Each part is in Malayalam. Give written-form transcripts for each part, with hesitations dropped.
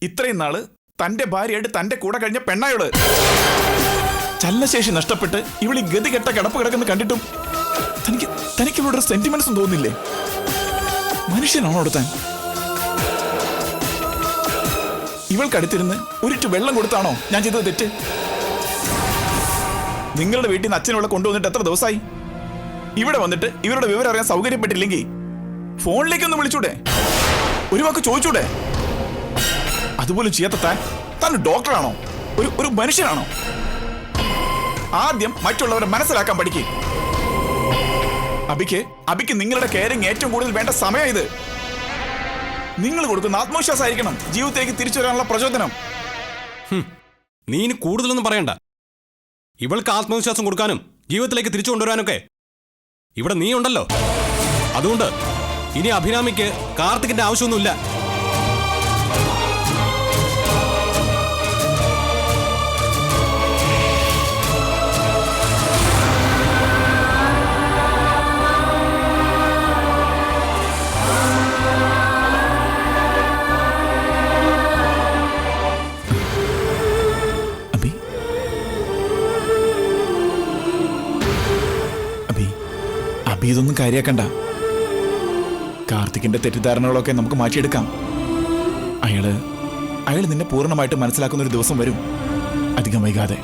ഇത്രയും നാള് തന്റെ ഭാര്യയായിട്ട് തന്റെ കൂടെ കഴിഞ്ഞ പെണ്ണായോട് ചലനശേഷി നഷ്ടപ്പെട്ട് ഇവളി ഗതി കെട്ട കിടപ്പ് കിടക്കുന്ന കണ്ടിട്ടും തനിക്ക് ഇവിടെ സെന്റിമെന്റ്സും തോന്നില്ലേ? മനുഷ്യനാണോ താൻ? ഇവൾക്കടുത്തിരുന്ന് ഒരിട്ട് വെള്ളം കൊടുത്താണോ ഞാൻ ചെയ്തത് തെറ്റ്? നിങ്ങളുടെ വീട്ടിൽ നിന്ന് അച്ഛനോളെ കൊണ്ടുവന്നിട്ട് എത്ര ദിവസമായി? ഇവിടെ വന്നിട്ട് ഇവരുടെ വിവരം അറിയാൻ സൗകര്യപ്പെട്ടില്ലെങ്കിൽ ഫോണിലേക്കൊന്ന് വിളിച്ചൂടെ? ഒരു വാക്ക് ചോദിച്ചൂടെ? അതുപോലും ചെയ്യാത്ത താൻ ഡോക്ടറാണോ? ഒരു മനുഷ്യനാണോ? ആദ്യം മറ്റുള്ളവരെ മനസ്സിലാക്കാൻ പഠിക്കേ. അബിക്ക് നിങ്ങളുടെ കെയറിങ് ഏറ്റവും കൂടുതൽ വേണ്ട സമയം ഇത്. നിങ്ങൾ കൊടുക്കുന്ന ആത്മവിശ്വാസമായിരിക്കണം ജീവിതത്തിലേക്ക് തിരിച്ചു വരാനുള്ള പ്രചോദനം. നീ ഇനി കൂടുതലൊന്നും പറയണ്ട. ഇവൾക്ക് ആത്മവിശ്വാസം കൊടുക്കാനും ജീവിതത്തിലേക്ക് തിരിച്ചു കൊണ്ടുവരാനൊക്കെ ഇവിടെ നീ ഉണ്ടല്ലോ. അതുകൊണ്ട് ഇനി അഭിരാമിക്ക് കാർത്തികിന്റെ ആവശ്യമൊന്നുമില്ല. അബി ഇതൊന്നും കാര്യാക്കണ്ട. കാർത്തികിന്റെ തെറ്റിദ്ധാരണകളൊക്കെ നമുക്ക് മാറ്റിയെടുക്കാം. അയാൾ നിന്നെ പൂർണ്ണമായിട്ട് മനസ്സിലാക്കുന്ന ഒരു ദിവസം വരും, അധികം വൈകാതെ.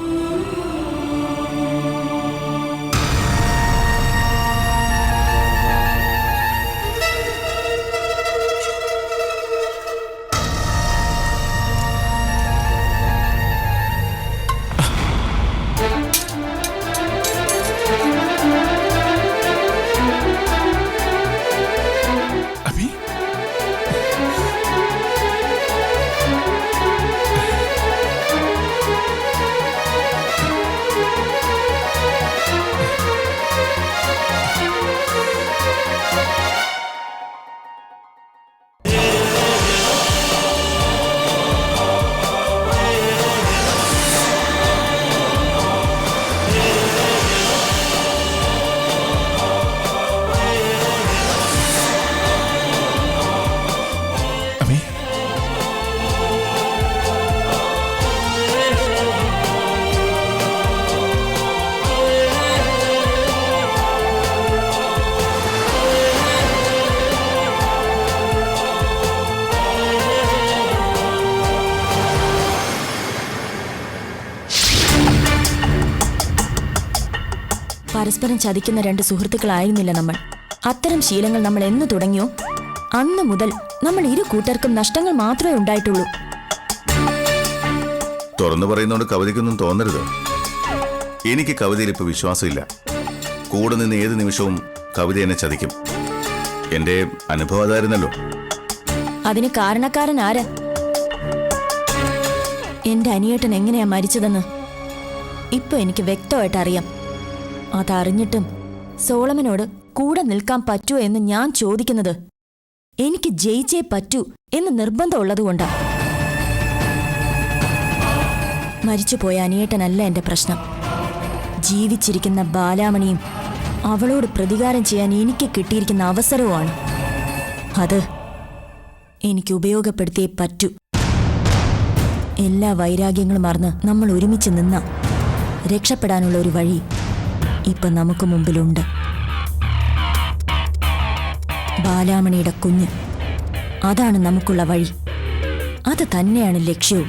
പരസ്പരം ചതിക്കുന്ന രണ്ട് സുഹൃത്തുക്കളായിരുന്നില്ല നമ്മൾ. അത്തരം ശീലങ്ങൾ നമ്മൾ എന്ന് തുടങ്ങിയോ അന്ന് മുതൽ നമ്മൾ ഇരു കൂട്ടർക്കും നഷ്ടങ്ങൾ മാത്രമേ ഉണ്ടായിട്ടുള്ളൂ. തുറന്നു പറയുന്നോണ്ട് കവിതയ്ക്കൊന്നും തോന്നരുത്. എനിക്ക് കവിതയിൽ ഇപ്പൊ വിശ്വാസമില്ല. കൂടെ നിന്ന് ഏത് നിമിഷവും കവിത എന്നെ ചതിക്കും. എന്റെ അനുഭവം അതായിരുന്നല്ലോ. അതിന് കാരണക്കാരൻ ആരാ? എന്റെ അനിയേട്ടൻ എങ്ങനെയാ മരിച്ചതെന്ന് ഇപ്പൊ എനിക്ക് വ്യക്തമായിട്ട് അറിയാം. അതറിഞ്ഞിട്ടും സോളമനോട് കൂടെ നിൽക്കാൻ പറ്റുമോ എന്ന് ഞാൻ ചോദിക്കുന്നത് എനിക്ക് ജയിച്ചേ പറ്റൂ എന്ന് നിർബന്ധമുള്ളതുകൊണ്ടാ. മരിച്ചുപോയ അനിയേട്ടനല്ല എന്റെ പ്രശ്നം. ജീവിച്ചിരിക്കുന്ന ബാലാമണിയും അവളോട് പ്രതികാരം ചെയ്യാൻ എനിക്ക് കിട്ടിയിരിക്കുന്ന അവസരവുമാണ്. അത് എനിക്ക് ഉപയോഗപ്പെടുത്തിയേ പറ്റൂ. എല്ലാ വൈരാഗ്യങ്ങളും മറന്ന് നമ്മൾ ഒരുമിച്ച് നിന്ന രക്ഷപ്പെടാനുള്ള ഒരു വഴി ഇപ്പൊ നമുക്ക് മുമ്പിലുണ്ട്. ബാലാമണിയുടെ കുഞ്ഞ്, അതാണ് നമുക്കുള്ള വഴി. അത് തന്നെയാണ് ലക്ഷ്യവും.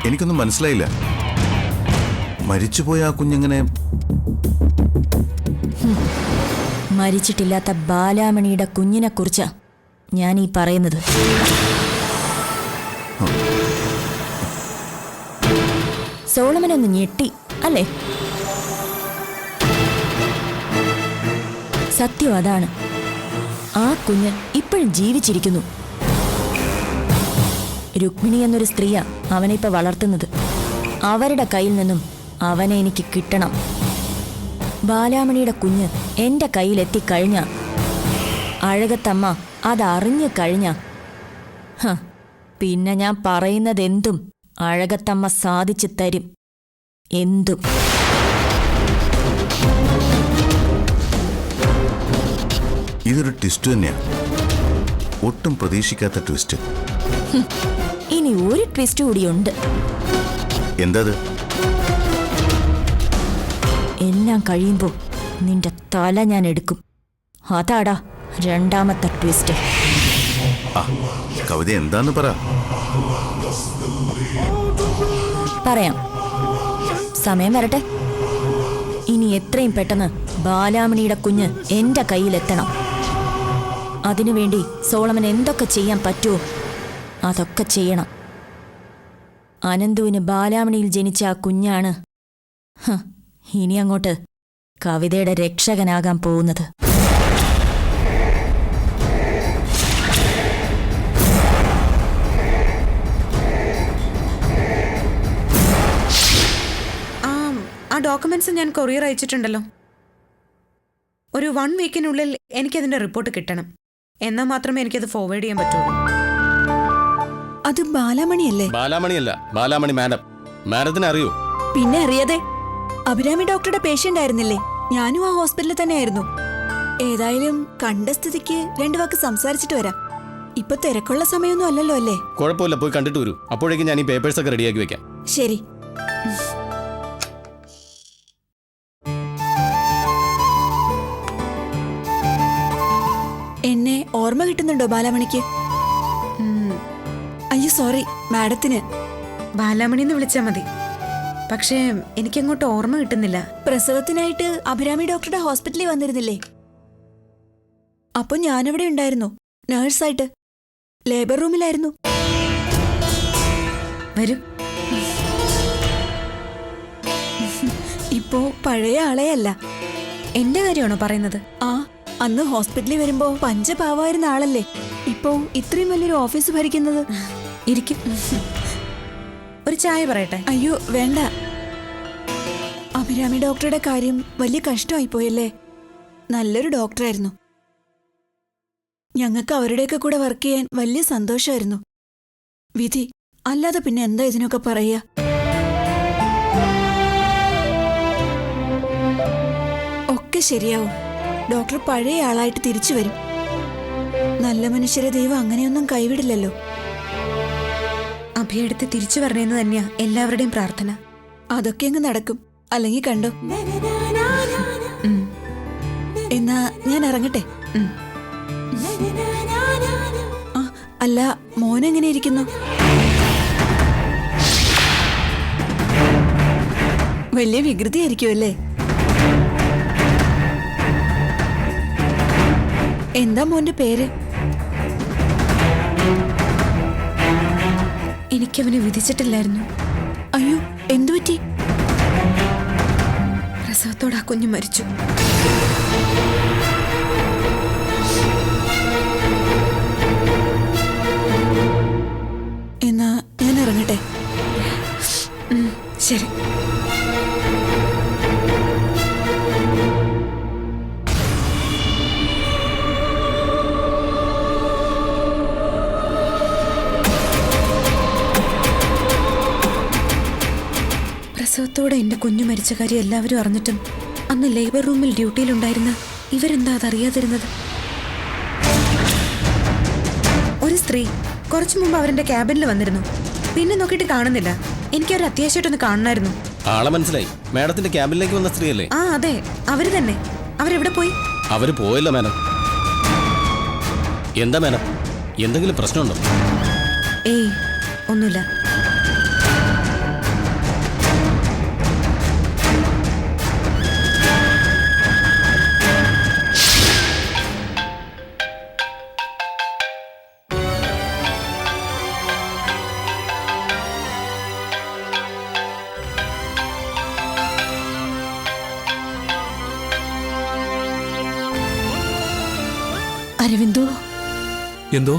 എനിക്കൊന്നും മനസ്സിലായില്ല. മരിച്ചുപോയ ആ കുഞ്ഞെങ്ങനെ? മരിച്ചിട്ടില്ലാത്ത ബാലാമണിയുടെ കുഞ്ഞിനെ കുറിച്ചാ ഞാൻ ഈ പറയുന്നത്. സോളമനൊന്ന് ഞെട്ടി അല്ലേ? സത്യം അതാണ്. ആ കുഞ്ഞ് ഇപ്പോഴും ജീവിച്ചിരിക്കുന്നു. രുക്മിണി എന്നൊരു സ്ത്രീയാ അവനെ ഇപ്പൊ വളർത്തുന്നത്. അവരുടെ കയ്യിൽ നിന്നും അവനെ എനിക്ക് കിട്ടണം. ബാലാമണിയുടെ കുഞ്ഞ് എന്റെ കയ്യിലെത്തിക്കഴിഞ്ഞ, അഴകത്തമ്മ അതറിഞ്ഞു കഴിഞ്ഞ, പിന്നെ ഞാൻ പറയുന്നതെന്തും അഴകത്തമ്മ സാധിച്ചു തരും. എന്തും. ഇതൊരു ട്വിസ്റ്റ് തന്നെയാ. ഒട്ടും പ്രതീക്ഷിക്കാത്ത ട്വിസ്റ്റ്. ഇനി ഒരു ട്വിസ്റ്റ് കൂടിയുണ്ട്. എന്തത്? എല്ലാം കഴിയുമ്പോ നിന്റെ തല ഞാൻ എടുക്കും. അതാടാ രണ്ടാമത്തെ ട്വിസ്റ്റ്. ആ, കവിത എന്താന്ന് പറ. പറയാം, സമയം വരട്ടെ. ഇനി എത്രയും പെട്ടെന്ന് ബാലാമണിയുടെ കുഞ്ഞ് എന്റെ കയ്യിലെത്തണം. അതിനുവേണ്ടി സോളമൻ എന്തൊക്കെ ചെയ്യാൻ പറ്റുമോ അതൊക്കെ ചെയ്യണം. അനന്തുവിന് ബാലാമണിയിൽ ജനിച്ച ആ കുഞ്ഞാണ് ഇനി അങ്ങോട്ട് കവിതയുടെ രക്ഷകനാകാൻ പോകുന്നത്. ആ ഡോക്യുമെന്റ്സ് ഞാൻ കൊറിയർ അയച്ചിട്ടുണ്ടല്ലോ. ഒരു 1 വീക്കിനുള്ളിൽ എനിക്കതിന്റെ റിപ്പോർട്ട് കിട്ടണം. എന്നാൽ മാത്രമേ എനിക്കത് ഫോർവേഡ് ചെയ്യാൻ പറ്റുള്ളൂ. അത് ബാലാമണിയല്ലേ? ബാലാമണിയല്ല, ബാലാമണി മാഡം. മാഡത്തിന് അറിയോ? പിന്നെ അറിയാതെ. അഭിരാമി ഡോക്ടറുടെ പേഷ്യന്റ് ആയിരുന്നില്ലേ? ഞാനും ആ ഹോസ്പിറ്റലിൽ തന്നെയായിരുന്നു. ഏതായാലും കണ്ട സ്ഥിതിക്ക് 2 വാക്ക് സംസാരിച്ചിട്ട് വരാം. ഇപ്പൊ തിരക്കുള്ള സമയമൊന്നും അല്ലല്ലോ അല്ലേ? കുഴപ്പമില്ല, പോയി കണ്ടിട്ട് വരൂ. അപ്പോഴേക്കും ഞാൻ ഈ പേപ്പേഴ്സ് ഒക്കെ റെഡിയാക്കി വെക്കാം. ശരി. എന്നെ ഓർമ്മ കിട്ടുന്നുണ്ടോ ബാലാമണിക്ക്? അയ്യോ സോറി, മാഡത്തിന്. ബാലാമണിന്ന് വിളിച്ചാൽ മതി. പക്ഷേ എനിക്കങ്ങോട്ട് ഓർമ്മ കിട്ടുന്നില്ല. പ്രസവത്തിനായിട്ട് അഭിരാമി ഡോക്ടറുടെ ഹോസ്പിറ്റലിൽ വന്നിരുന്നില്ലേ? അപ്പൊ ഞാനവിടെ ഉണ്ടായിരുന്നു, നേഴ്സായിട്ട്. ലേബർ റൂമിലായിരുന്നു. വരൂ. ഇപ്പോ പഴയ ആളെയല്ല. എന്റെ കാര്യമാണോ പറയുന്നത്? ആ, അന്ന് ഹോസ്പിറ്റലിൽ വരുമ്പോ പഞ്ചപാവായിരുന്ന ആളല്ലേ ഇപ്പോ ഇത്രയും വലിയൊരു ഓഫീസ് ഭരിക്കുന്നത്? ഇരിക്കും. ഒരു ചായ പറയട്ടെ? അയ്യോ വേണ്ട. അഭിരാമി ഡോക്ടറുടെ കാര്യം വലിയ കഷ്ടമായി പോയല്ലേ? നല്ലൊരു ഡോക്ടറായിരുന്നു. ഞങ്ങൾക്ക് അവരുടെയൊക്കെ കൂടെ വർക്ക് ചെയ്യാൻ വലിയ സന്തോഷമായിരുന്നു. വിധി അല്ലാതെ പിന്നെ എന്താ ഇതിനൊക്കെ പറയാ? ഒക്കെ ശരിയാവും. ഡോക്ടർ പഴയ ആളായിട്ട് തിരിച്ചു വരും. നല്ല മനുഷ്യരെ ദൈവം അങ്ങനെയൊന്നും കൈവിടില്ലല്ലോ. അഭിയെടുത്ത് തിരിച്ചു വരണേന്ന് തന്നെയാ എല്ലാവരുടെയും പ്രാർത്ഥന. അതൊക്കെ അങ്ങ് നടക്കും. അല്ലെങ്കിൽ കണ്ടോ. എന്നാ ഞാൻ ഇറങ്ങട്ടെ. ആ, അല്ല മോനെങ്ങനെ ഇരിക്കുന്നു? വലിയ വികൃതിയായിരിക്കുമല്ലേ? എന്താ മോന്റെ പേര്? എനിക്കവനെ വിധിച്ചിട്ടില്ലായിരുന്നു. അയ്യോ, എന്തുപറ്റി? പ്രസവത്തോടെ ആ കുഞ്ഞ് മരിച്ചു. എന്നാ ഞാൻ ഇറങ്ങട്ടെ. ശരി. പ്രസവത്തോടെ എന്റെ കുഞ്ഞു മരിച്ച കാര്യം എല്ലാവരും അറിഞ്ഞിട്ടും അന്ന് ലേബർ റൂമിൽ ഡ്യൂട്ടിയിലുണ്ടായിരുന്ന ഇവരെന്താ അതറിയാതിരുന്നത്? ഒരു സ്ത്രീ കുറച്ചു മുമ്പ് അവരുടെ ക്യാബിനിൽ വന്നിരുന്നു. പിന്നെ നോക്കിയിട്ട് കാണുന്നില്ല. എനിക്കൊരു അത്യാവശ്യമായിട്ടൊന്ന് കാണണമായിരുന്നു. ആളെ മനസ്സിലായി. മാഡത്തിന്റെ ക്യാബിനിലേക്ക് വന്ന സ്ത്രീയല്ലേ? ആ അതെ, അവര് തന്നെ. അവരെവിടെ പോയി? അവര് പോയല്ലോ മാഡം. എന്താ മാഡം, എന്തെങ്കിലും പ്രശ്നമുണ്ടോ? ഏയ്, ഒന്നുമില്ല. അരവിന്ദോ. എന്തോ?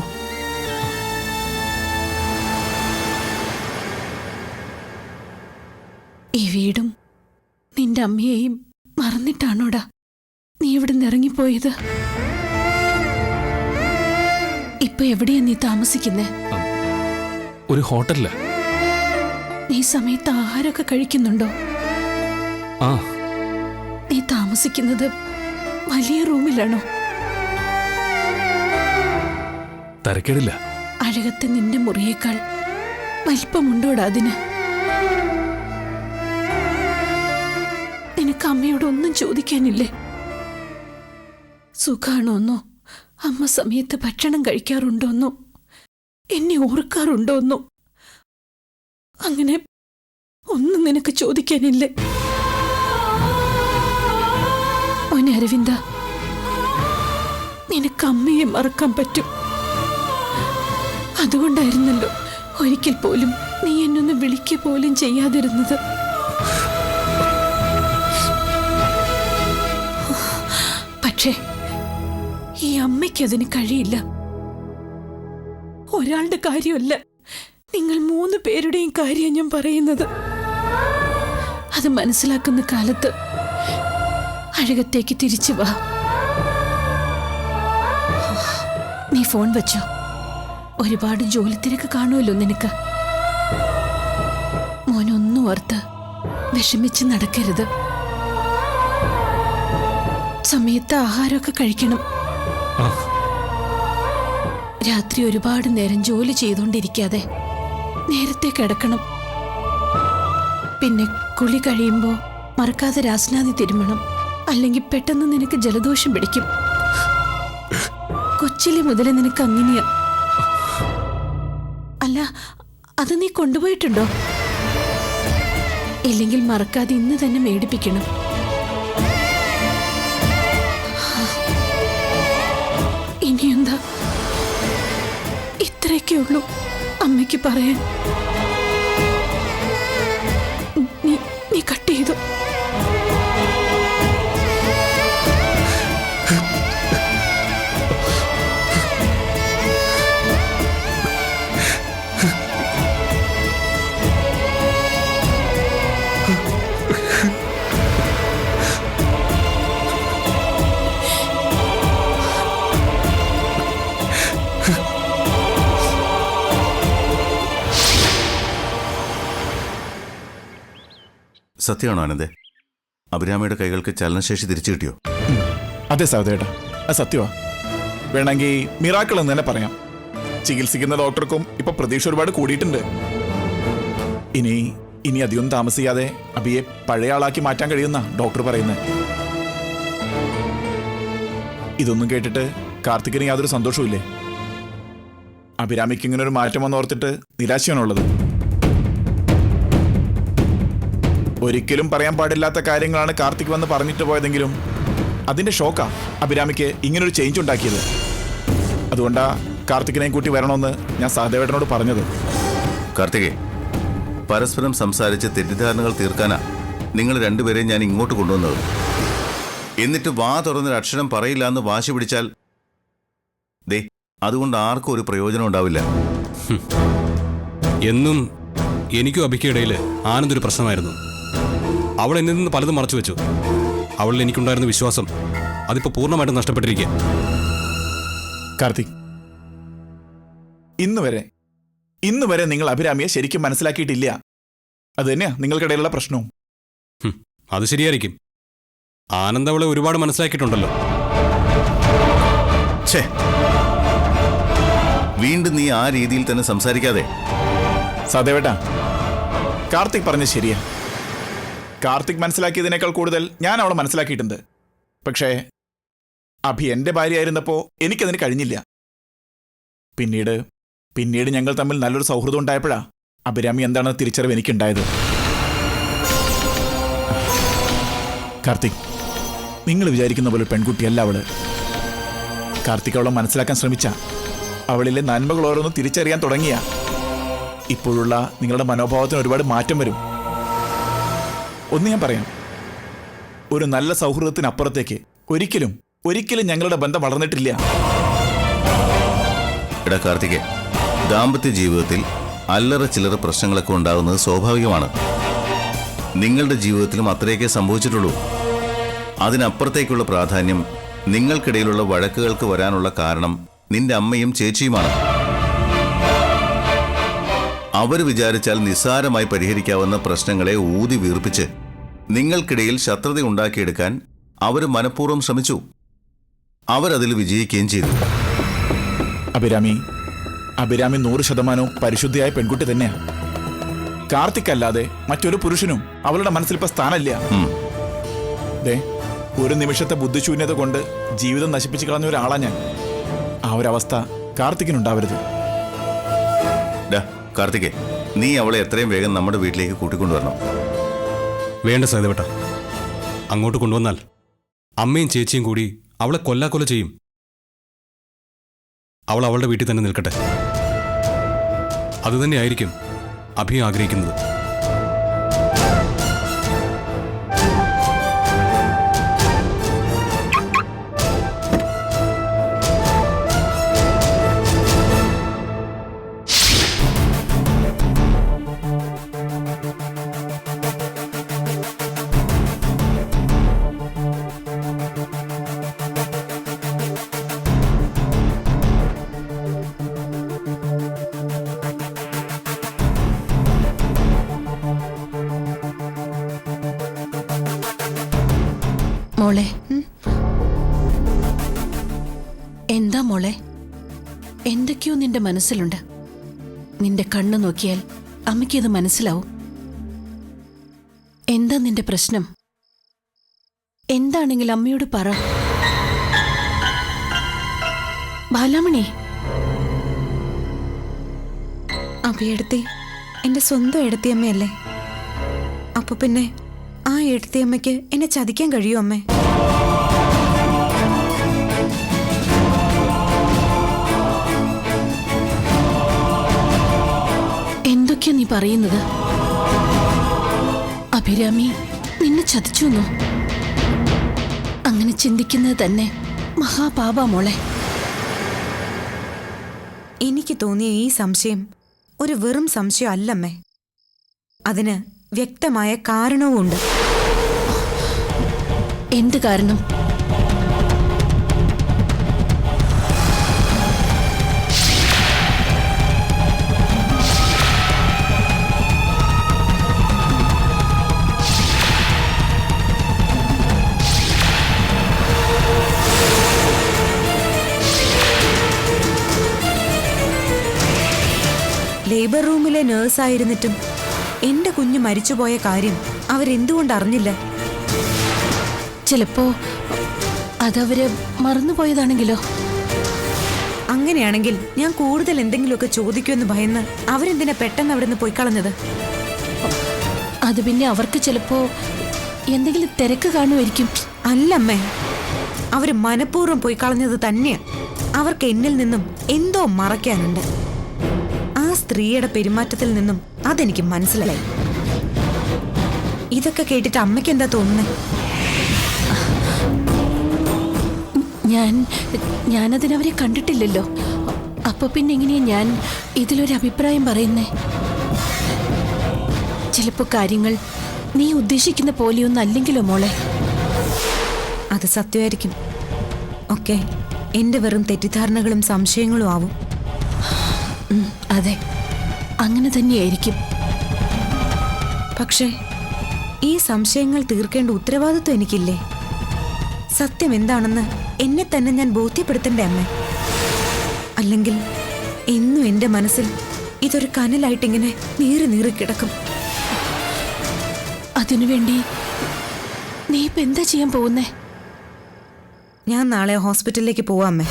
ഈ വീടും നിന്റെ അമ്മയെയും മറന്നിട്ടാണോടാ നീ ഇവിടുന്ന് ഇറങ്ങിപ്പോയത്? ഇപ്പൊ എവിടെയാ നീ താമസിക്കുന്നേ? ഒരു ഹോട്ടലില്. നീ സമയത്ത് ആഹാരമൊക്കെ കഴിക്കുന്നുണ്ടോ? ആ. നീ താമസിക്കുന്നത് വലിയ റൂമിലാണോ? തരക്കേടില്ല. അഴകത്തെ നിന്റെ മുറിയേക്കാൾ വലിപ്പമുണ്ടോടാ അതിന്? നിനക്ക് അമ്മയോടൊന്നും ചോദിക്കാനില്ലേ? സുഖാണോന്നോ, അമ്മ സമയത്ത് ഭക്ഷണം കഴിക്കാറുണ്ടോന്നോ, എന്നെ ഓർക്കാറുണ്ടോന്നോ, അങ്ങനെ ഒന്നും നിനക്ക് ചോദിക്കാനില്ലേ? മോനെ അരവിന്ദ, നിനക്ക് അമ്മയെ മറക്കാൻ പറ്റും. അതുകൊണ്ടായിരുന്നല്ലോ ഒരിക്കൽ പോലും നീ എന്നൊന്ന് വിളിക്കുക പോലും ചെയ്യാതിരുന്നത്. പക്ഷേ ഈ അമ്മയ്ക്കതിന് കഴിയില്ല. ഒരാളുടെ കാര്യമല്ല, നിങ്ങൾ 3 പേരുടെയും കാര്യം ഞാൻ പറയുന്നത്. അത് മനസ്സിലാക്കുന്ന കാലത്ത് അഴകത്തേക്ക് തിരിച്ചു വാ. നീ ഫോൺ വെച്ചോ. ഒരുപാട് ജോലി തിരക്ക് കാണുമല്ലോ നിനക്ക്. മോനൊന്നും ഓർത്ത് വിഷമിച്ച് നടക്കരുത്. സമയത്ത് ആഹാരമൊക്കെ കഴിക്കണം. രാത്രി ഒരുപാട് നേരം ജോലി ചെയ്തുകൊണ്ടിരിക്കാതെ നേരത്തെ കിടക്കണം. പിന്നെ കുളി കഴിയുമ്പോ മറക്കാതെ രാസ്നാദി തിരുമണം. അല്ലെങ്കിൽ പെട്ടെന്ന് നിനക്ക് ജലദോഷം പിടിക്കും. കൊച്ചിലെ മുതലേ നിനക്ക് അങ്ങനെയാ. അല്ല, അത് നീ കൊണ്ടുപോയിട്ടുണ്ടോ? ഇല്ലെങ്കിൽ മറക്കാതെ ഇന്ന് തന്നെ മേടിപ്പിക്കണം. ഇനിയെന്താ, ഇത്രയൊക്കെ ഉള്ളൂ അമ്മയ്ക്ക് പറയാൻ. നീ കട്ട് ചെയ്തു. സത്യമാണോ ആനന്ദേ? അഭിരാമിയുടെ കൈകൾക്ക് ചലനശേഷി തിരിച്ചു കിട്ടിയോ? അതെ സഹദേട്ടാ, അത് സത്യമാ. വേണമെങ്കിൽ മിറാക്കിൾ എന്ന് തന്നെ പറയാം. ചികിത്സിക്കുന്ന ഡോക്ടർക്കും ഇപ്പൊ പ്രതീക്ഷ ഒരുപാട് കൂടിയിട്ടുണ്ട്. ഇനി അധികം താമസിയാതെ അഭിയെ പഴയ ആളാക്കി മാറ്റാൻ കഴിയുന്ന ഡോക്ടർ പറയുന്നത്. ഇതൊന്നും കേട്ടിട്ട് കാർത്തികിന് യാതൊരു സന്തോഷവും ഇല്ലേ? അഭിരാമിക്ക് ഇങ്ങനെ ഒരു മാറ്റം വന്നോർത്തിട്ട് നിരാശയാണുള്ളത്. ഒരിക്കലും പറയാൻ പാടില്ലാത്ത കാര്യങ്ങളാണ് കാർത്തിക് വന്ന് പറഞ്ഞിട്ട് പോയതെങ്കിലും അതിന്റെ ഷോക്കാ അഭിരാമിക്ക് ഇങ്ങനൊരു ചേഞ്ച് ഉണ്ടാക്കിയത്. അതുകൊണ്ടാ കാർത്തികിനെയും കൂട്ടി വരണമെന്ന് ഞാൻ സഹദേവേട്ടനോട് പറഞ്ഞത്. കാർത്തികേ, പരസ്പരം സംസാരിച്ച് തെറ്റിദ്ധാരണകൾ തീർക്കാനാ നിങ്ങൾ രണ്ടുപേരെയും ഞാൻ ഇങ്ങോട്ട് കൊണ്ടുവന്നത്. എന്നിട്ട് വാ തുറന്നൊരു അക്ഷരം പറയില്ല എന്ന് വാശി പിടിച്ചാൽ ദേ, അതുകൊണ്ട് ആർക്കും ഒരു പ്രയോജനം ഉണ്ടാവില്ല. എന്നും എനിക്കും അഭിക്കയിടയിൽ ആനന്ദൊരു പ്രശ്നമായിരുന്നു. അവൾ എന്നിൽ നിന്ന് പലതും മറച്ചു വെച്ചു. അവളിൽ എനിക്കുണ്ടായിരുന്ന വിശ്വാസം അതിപ്പോ പൂർണ്ണമായിട്ടും നഷ്ടപ്പെട്ടിരിക്കുക. കാർത്തിക്, ഇന്ന് വരെ നിങ്ങൾ അഭിരാമിയെ ശരിക്കും മനസ്സിലാക്കിയിട്ടില്ല. അത് തന്നെയാ നിങ്ങൾക്കിടയിലുള്ള പ്രശ്നവും. അത് ശരിയായിരിക്കും. ആനന്ദ് അവളെ ഒരുപാട് മനസ്സിലാക്കിയിട്ടുണ്ടല്ലോ. വീണ്ടും നീ ആ രീതിയിൽ തന്നെ സംസാരിക്കാതെ. സഹദേവേട്ടാ, കാർത്തിക് പറഞ്ഞത് ശരിയാ. കാർത്തിക് മനസ്സിലാക്കിയതിനേക്കാൾ കൂടുതൽ ഞാൻ അവളെ മനസ്സിലാക്കിയിട്ടുണ്ട്. പക്ഷേ അഭി എന്റെ ഭാര്യയായിരുന്നപ്പോ എനിക്കതിന് കഴിഞ്ഞില്ല. പിന്നീട് ഞങ്ങൾ തമ്മിൽ നല്ലൊരു സൗഹൃദം ഉണ്ടായപ്പോഴാ അഭിരാമി എന്താണെന്ന് തിരിച്ചറിവ് എനിക്കുണ്ടായത്. കാർത്തിക്, നിങ്ങൾ വിചാരിക്കുന്ന പോലെ പെൺകുട്ടിയല്ല അവള്. കാർത്തിക് അവളെ മനസ്സിലാക്കാൻ ശ്രമിച്ച അവളിലെ നന്മകൾ ഓരോന്നും തിരിച്ചറിയാൻ തുടങ്ങിയ ഇപ്പോഴുള്ള നിങ്ങളുടെ മനോഭാവത്തിന് ഒരുപാട് മാറ്റം വരും. ഒന്ന് ഞാൻ പറയാം, ഒരു നല്ല സൗഹൃദത്തിനപ്പുറത്തേക്ക് ഒരിക്കലും ഞങ്ങളുടെ ബന്ധം വളർന്നിട്ടില്ല. എടാ കാർത്തികേ, ദാമ്പത്യ ജീവിതത്തിൽ അല്ലറ ചില്ലറ പ്രശ്നങ്ങളൊക്കെ ഉണ്ടാകുന്നത് സ്വാഭാവികമാണ്. നിങ്ങളുടെ ജീവിതത്തിലും അത്രയൊക്കെ സംഭവിച്ചിട്ടുള്ളൂ. അതിനപ്പുറത്തേക്കുള്ള പ്രാധാന്യം നിങ്ങൾക്കിടയിലുള്ള വഴക്കുകൾക്ക് വരാനുള്ള കാരണം നിന്റെ അമ്മയും ചേച്ചിയുമാണ്. അവർ വിചാരിച്ചാൽ നിസ്സാരമായി പരിഹരിക്കാവുന്ന പ്രശ്നങ്ങളെ ഊതി വീർപ്പിച്ച് നിങ്ങൾക്കിടയിൽ ശത്രുത ഉണ്ടാക്കിയെടുക്കാൻ അവർ മനഃപൂർവ്വം ശ്രമിച്ചു. അവരതിൽ വിജയിക്കുകയും ചെയ്തു. അഭിരാമി, അഭിരാമി 100% പരിശുദ്ധിയായ പെൺകുട്ടി തന്നെയാണ്. കാർത്തിക് അല്ലാതെ മറ്റൊരു പുരുഷനും അവളുടെ മനസ്സിൽ ഇപ്പൊ സ്ഥാനമില്ല. ദേ, ഒരു നിമിഷത്തെ ബുദ്ധിശൂന്യത കൊണ്ട് ജീവിതം നശിപ്പിച്ചു കളഞ്ഞ ഒരാളാ ഞാൻ. ആ ഒരവസ്ഥ കാർത്തിക്കിനുണ്ടാവരുത്. കാർത്തികേ, നീ അവളെ എത്രയും വേഗം നമ്മുടെ വീട്ടിലേക്ക് കൂട്ടിക്കൊണ്ടുവരണം. വേണ്ട സഹദേവട്ട, അങ്ങോട്ട് കൊണ്ടുവന്നാൽ അമ്മയും ചേച്ചിയും കൂടി അവളെ കൊല്ലാക്കൊല ചെയ്യും. അവൾ അവളുടെ വീട്ടിൽ തന്നെ നിൽക്കട്ടെ. അതുതന്നെയായിരിക്കും അഭി ആഗ്രഹിക്കുന്നത്. മോളെ, എന്താ മോളെ? എന്തൊക്കെയോ നിന്റെ മനസ്സിലുണ്ട്. നിന്റെ കണ്ണ് നോക്കിയാൽ അമ്മയ്ക്കത് മനസ്സിലാവും. എന്താ നിന്റെ പ്രശ്നം? എന്താണെങ്കിൽ അമ്മയോട് പറ. ബാലാമണി, അഭിയെടുത്തി എന്റെ സ്വന്തം എടുത്തിയമ്മയല്ലേ. അപ്പൊ പിന്നെ ആ എടുത്തിയമ്മയ്ക്ക് എന്നെ ചതിക്കാൻ കഴിയുമോ അമ്മേ? എന്തൊക്കെയാ നീ പറയുന്നത്? അഭിരാമി നിന്നെ ചതിച്ചു? അങ്ങനെ ചിന്തിക്കുന്നത് തന്നെ മഹാപാപ മോളെ. എനിക്ക് തോന്നിയ ഈ സംശയം ഒരു വെറും സംശയം അല്ലമ്മേ. അതിന് വ്യക്തമായ കാരണവുമുണ്ട്. എന്ത് കാരണം? ലേബർ റൂമിലെ നേഴ്സായിരുന്നിട്ടും എന്റെ കുഞ്ഞ് മരിച്ചുപോയ കാര്യം അവരെന്തുകൊണ്ട് അറിഞ്ഞില്ല? ചിലപ്പോ അതവര് മറന്നുപോയതാണെങ്കിലോ? അങ്ങനെയാണെങ്കിൽ ഞാൻ കൂടുതൽ എന്തെങ്കിലുമൊക്കെ ചോദിക്കുമെന്ന് ഭയന്ന് അവരെന്തിനാ പെട്ടെന്ന് അവിടെ നിന്ന് പോയി കളഞ്ഞത്? അത് പിന്നെ അവർക്ക് ചിലപ്പോ എന്തെങ്കിലും തിരക്ക് കാണുമായിരിക്കും. അല്ലമ്മേ, അവര് മനഃപൂർവ്വം പോയി കളഞ്ഞത് തന്നെയാ. അവർക്ക് എന്നിൽ നിന്നും എന്തോ മറയ്ക്കാനുണ്ട്. ആ സ്ത്രീയുടെ പെരുമാറ്റത്തിൽ നിന്നും അതെനിക്ക് മനസ്സിലായി. ഇതൊക്കെ കേട്ടിട്ട് അമ്മയ്ക്ക് എന്താ തോന്നുന്നേ? ഞാനതിനവരെ കണ്ടിട്ടില്ലല്ലോ. അപ്പൊ പിന്നെ എങ്ങനെയാ ഞാൻ ഇതിലൊരു അഭിപ്രായം പറയുന്നേ? ചിലപ്പോ കാര്യങ്ങൾ നീ ഉദ്ദേശിക്കുന്ന പോലെയൊന്നും അല്ലെങ്കിലോ മോളെ? അത് സത്യമായിരിക്കും. ഒക്കെ എന്റെ വെറും തെറ്റിദ്ധാരണകളും സംശയങ്ങളും ആവും. അതെ, അങ്ങനെ തന്നെയായിരിക്കും. പക്ഷേ ഈ സംശയങ്ങൾ തീർക്കേണ്ട ഉത്തരവാദിത്വം എനിക്കില്ലേ? സത്യം എന്താണെന്ന് എന്നെ തന്നെ ഞാൻ ബോധ്യപ്പെടുത്തണ്ടേ അമ്മേ? അല്ലെങ്കിൽ എന്നും എന്റെ മനസ്സിൽ ഇതൊരു കനലായിട്ടിങ്ങനെ നീറി നീറി കിടക്കും. അതിനുവേണ്ടി നീ ഇപ്പൊ എന്താ ചെയ്യാൻ പോകുന്നേ? ഞാൻ നാളെ ഹോസ്പിറ്റലിലേക്ക് പോവാം അമ്മേ.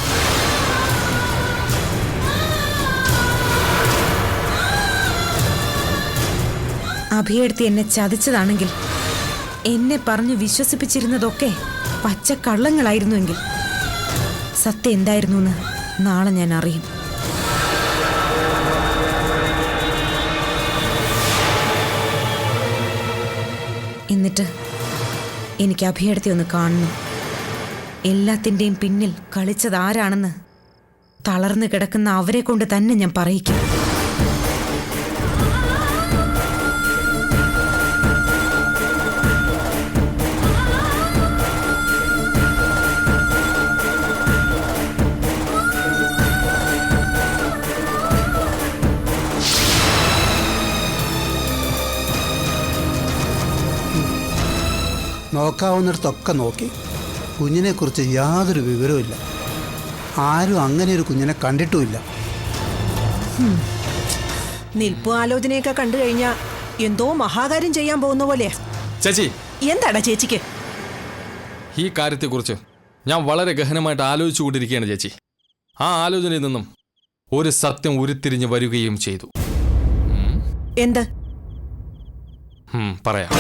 അഭിയെടുത്ത് എന്നെ ചതിച്ചതാണെങ്കിൽ, എന്നെ പറഞ്ഞു വിശ്വസിപ്പിച്ചിരുന്നതൊക്കെ പച്ചക്കള്ളങ്ങളായിരുന്നുവെങ്കിൽ സത്യം എന്തായിരുന്നു എന്ന് നാളെ ഞാൻ അറിയും. എന്നിട്ട് എനിക്ക് അഭിയെടുത്തി ഒന്ന് കാണണം. എല്ലാത്തിൻ്റെയും പിന്നിൽ കളിച്ചത് ആരാണെന്ന് തളർന്നു കിടക്കുന്ന അവരെ കൊണ്ട് തന്നെ ഞാൻ പറയിക്കും. നോക്കാവുന്നിടത്തൊക്കെ നോക്കി. കുഞ്ഞിനെക്കുറിച്ച് യാതൊരു വിവരവുമില്ല. ആരും അങ്ങനെ ഒരു കുഞ്ഞിനെ കണ്ടിട്ടുമില്ല. നിൽപ്പും ആലോചനയൊക്കെ കണ്ടു കഴിഞ്ഞാ എന്തോ മഹാകാര്യം ചെയ്യാൻ പോകുന്ന പോലെയാ. ചേച്ചി, എന്താടാ ചേച്ചിക്ക്? ഈ കാര്യത്തെക്കുറിച്ച് ഞാൻ വളരെ ഗഹനമായിട്ട് ആലോചിച്ചുകൊണ്ടിരിക്കുകയാണ് ചേച്ചി. ആ ആലോചനയിൽ നിന്നും ഒരു സത്യം ഉരുത്തിരിഞ്ഞ് വരികയും ചെയ്തു. എന്ത്? പറയാം.